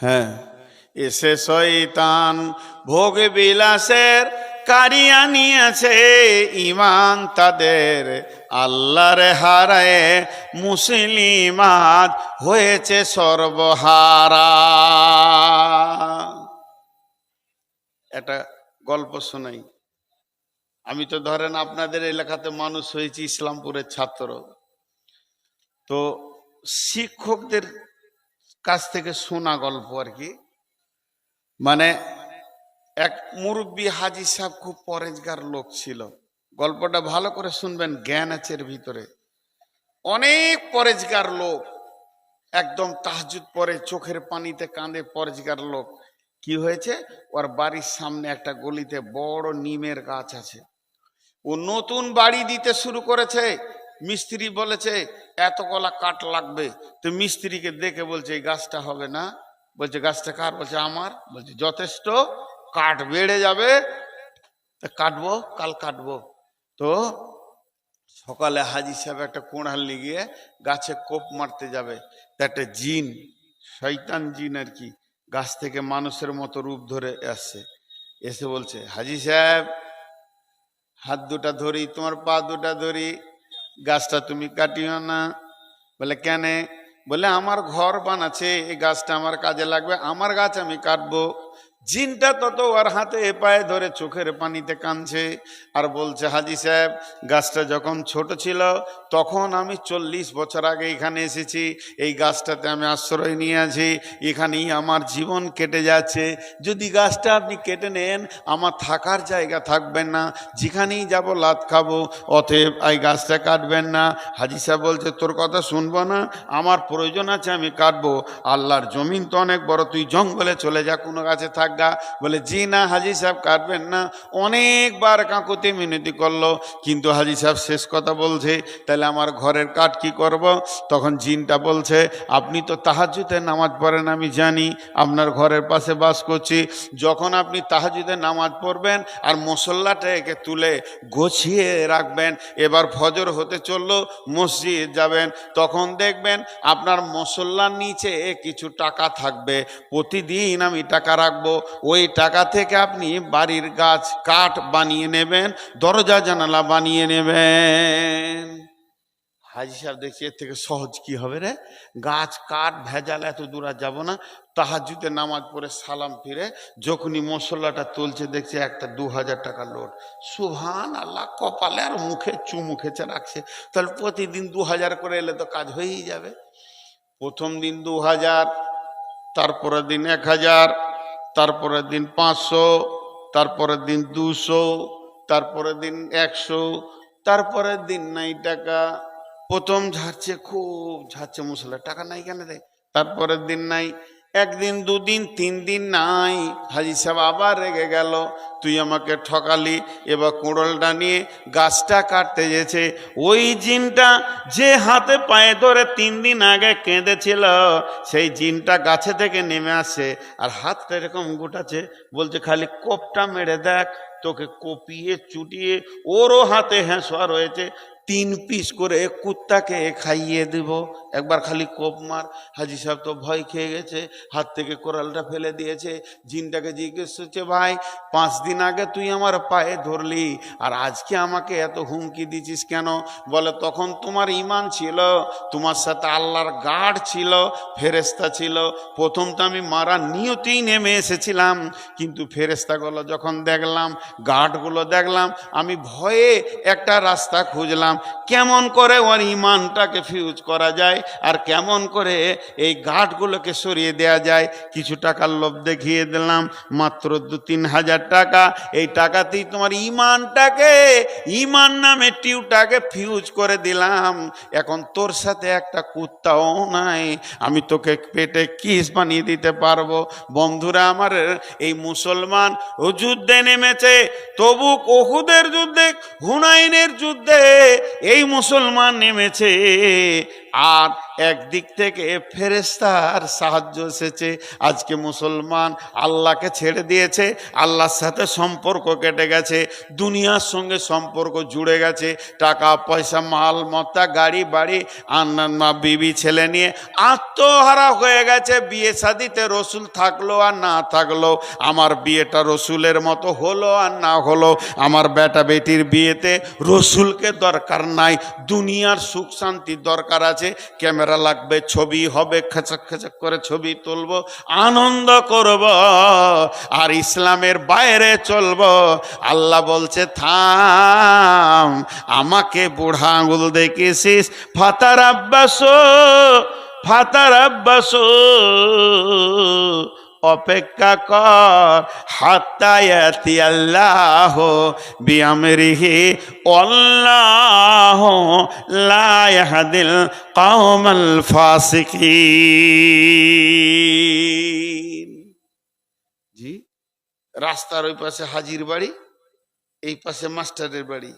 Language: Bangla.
হ্যাঁ, এসে শয়তান ভোগ বিলাসের কারিয়া নিয়েছে ইমান তাদের, আল্লাহর হারায় মুসলিমাত হয়েছে সর্বহারা। একটা গল্প শোনাই। আমি তো ধরেন আপনাদের এলাকাতে মানুষ হয়েছি, ইসলামপুরের ছাত্র। তো শিক্ষকদের কাছ থেকে শোনা গল্প আর কি। মানে এক মুরব্বী হাজি সাহেব খুব পরেজগার লোক ছিল। গল্পটা ভালো করে শুনবেন, জ্ঞান আছে এর ভিতরে। অনেক পরেজগার লোক, একদম তাহাজ্জুদ পড়ে, চোখের পানিতে কাঁদে, পরেজগার লোক। কি হয়েছে, ওর বাড়ির সামনে একটা গলিতে বড় নিমের গাছ আছে। ও নতুন বাড়ি দিতে শুরু করেছে। মিস্ত্রি বলেছে এত কলা কাঠ লাগবে। তো মিস্ত্রিকে দেখে বলছে এই গাছটা হবে না। বলছে গাছটা কার? বলছে আমার। বলছে যথেষ্ট, কাঠ বেড়ে যাবে, কাটবো, কাল কাটবো। তো সকালে হাজি সাহেব একটা কোড়াল নিয়ে গাছে কোপ মারতে যাবে। তো একটা জিন, শয়তান জিন আর কি, গাছ থেকে মানুষের মতো রূপ ধরে আসছে। এসে বলছে হাজি সাহেব হাত দুটা ধরি, তোমার পা দুটা ধরি, গাছটা তুমি কাটিও না। বলে কেন? বলে আমার ঘর বানাচ্ছে, এই গাছটা আমার কাজে লাগবে, আমার গাছ আমি কাটবো। জিনটা তত ওর হাতে পায়ে ধরে চোখের পানিতে কাঁদছে আর বলছে হাজি সাহেব গাছটা যখন ছোট ছিল তখন আমি 40 বছর আগে এখানে এসেছি, এই গাছটাতে আমি আশ্রয় নিয়ে আছি, এখানেই আমার জীবন কেটে যাচ্ছে। যদি গাছটা আপনি কেটে নেন আমার থাকার জায়গা থাকবেন না, যেখানেই যাব লাত খাবো, অতএব এই গাছটা কাটবেন না। হাজি সাহেব বলছে তোর কথা শুনবো না, আমার প্রয়োজন আছে আমি কাটবো। আল্লাহর জমিন তো অনেক বড়, তুই জঙ্গলে চলে যা, কোনো গাছে থাক। বলে জি না হাজি সাহেব কাটবেন না। অনেকবার কাকুতি মিনতি করলো, কিন্তু হাজি সাহেব শেষ কথা বলছে তাহলে আমার ঘরের কাঠ কি করব? তখন জিনটা বলছে আপনি তো তাহাজ্জুদের নামাজ পড়েন, আমি জানি, আপনার ঘরের পাশে বাস করছি। যখন আপনি তাহাজ্জুদের নামাজ পড়বেন আর মুসল্লাটাকে তুলে গুছিয়ে রাখবেন, এবার ফজর হতে চললো, মসজিদ যাবেন, তখন দেখবেন আপনার মুসল্লার নিচে কিছু টাকা থাকবে। প্রতিদিন আমি টাকা রাখবো, ওই টাকা থেকে আপনি বাড়ির গাছ কাঠ বানিয়ে নেবেন, দরজা জানালা বানিয়ে নেবেন। হাজি সাহেব দেখছি এর থেকে সহজ কি হবে রে, গাছ কাঠ ভেজাল, এত দূর আর যাবো না। তাহাজ্জুদের নামাজ পড়ে সালাম ফিরে যখনই মশলাটা তুলছে দেখছে একটা 2000 টাকার নোট। সুবহান আল্লাহ, কপালে আর মুখে চুমু খেচে রাখছে। তাহলে প্রতিদিন 2000 করে এলে তো কাজ হয়েই যাবে। প্রথম দিন 2000, তারপরের দিন 1000, তারপরের দিন 500, তারপরের দিন 200, তারপরের দিন 100, তারপরের দিন নাই টাকা। প্রথম ঝাড়ছে, খুব ঝাড়ছে, মুসলা টাকা নাই কেন রে? তারপরের দিন নাই, একদিন, দুদিন, 3 দিন নাই। হাজি সাহেব আবার রেগে গেল, তুই আমাকে ঠকালি। এবার কুড়োলটা নিয়ে গাছটা কাটতে যেছে, ওই জিনটা যে হাতে পায়ে ধরে 3 দিন আগে কেঁদেছিল সেই জিনটা গাছে থেকে নেমে আসে আর হাতটা এরকম গোটাছে, বলছে খালি কোপটা মেরে দেখ, তোকে কপিয়ে চুটিয়ে ওরও হাতে হেঁসোয়া রয়েছে, 3 পিস করে কুত্তাকে খাইয়ে দেব, একবার খালি কোপ মার। হাজি সাহেব তো ভয় খেয়ে গেছে, হাত থেকে কোরালটা ফেলে দিয়েছে। জিনটাকে জিজ্ঞেস করছে ভাই 5 দিন আগে তুই আমার পায়ে ধরলি আর আজকে আমাকে এত হুমকি দিছিস কেন? বলে তখন তোমার ঈমান ছিল, তোমার সাথে আল্লাহর গার্ড ছিল, ফেরেশতা ছিল। প্রথম তো আমি মারা নিয়তেই নেমে এসেছিলাম, কিন্তু ফেরেশতাগুলো যখন দেখলাম, গার্ডগুলো দেখলাম, আমি ভয়ে একটা রাস্তা খুঁজলাম কেমন করে ওর ঈমানটাকে ফিউজ করা যায় আর কেমন করে এই গাঁটগুলোকে সরিয়ে দেয়া যায়। কিছু টাকার লোভ দেখিয়ে দিলাম, মাত্র 2-3 হাজার টাকা। এই টাকাতেই তোমার ঈমানটাকে, ঈমান নামে টিউটাকে ফিউজ করে দিলাম। এখন তোর সাথে একটা কুত্তাও নাই, আমি তোকে পেটে কিস বানিয়ে দিতে পারবো। বন্ধুরা আমার, এই মুসলমান ও যুদ্ধে নেমেছে, তবুক, উহুদের যুদ্ধে, হুনাইনের যুদ্ধে এই মুসলমান নেমেছে। আর একদিক থেকে ফেরেশতার সাহায্য এসেছে। আজকে মুসলমান আল্লাহকে ছেড়ে দিয়েছে, আল্লাহর সাথে সম্পর্ক কেটে গেছে, দুনিয়ার সঙ্গে সম্পর্ক জুড়ে গেছে, টাকা পয়সা মাল মত্তা গাড়ি বাড়ি আন্না বিবি ছেলে নিয়ে আত্মহারা হয়ে গেছে। বিয়ে শাদিতে রসুল থাকলো আর না থাকলো, আমার বিয়েটা রসুলের মতো হলো আর না হলো, আমার বেটা বেটির বিয়েতে রসুলকে দরকার নাই, দুনিয়ার সুখ শান্তির দরকার আছে। ক্যামেরা লাগবে, ছবি হবে, খেচক খেচক করে ছবি তুলবো, আনন্দ করব, আর ইসলামের বাইরে চলব। আল্লাহ বলছে থাম, আমাকে বুড়া আঙুল দেখেছিস, ফাতার আব্বাস ফাতার আব্বাস, অপেক্ষা কর, হাত্তা ইয়াতি আল্লাহ বিআমরিহি আল্লাহু লা ইয়াহদিল কওমাল ফাসিকিন। জি, রাস্তার ওই পাশে হাজির বাড়ি, এই পাশে মাস্টারের বাড়ি।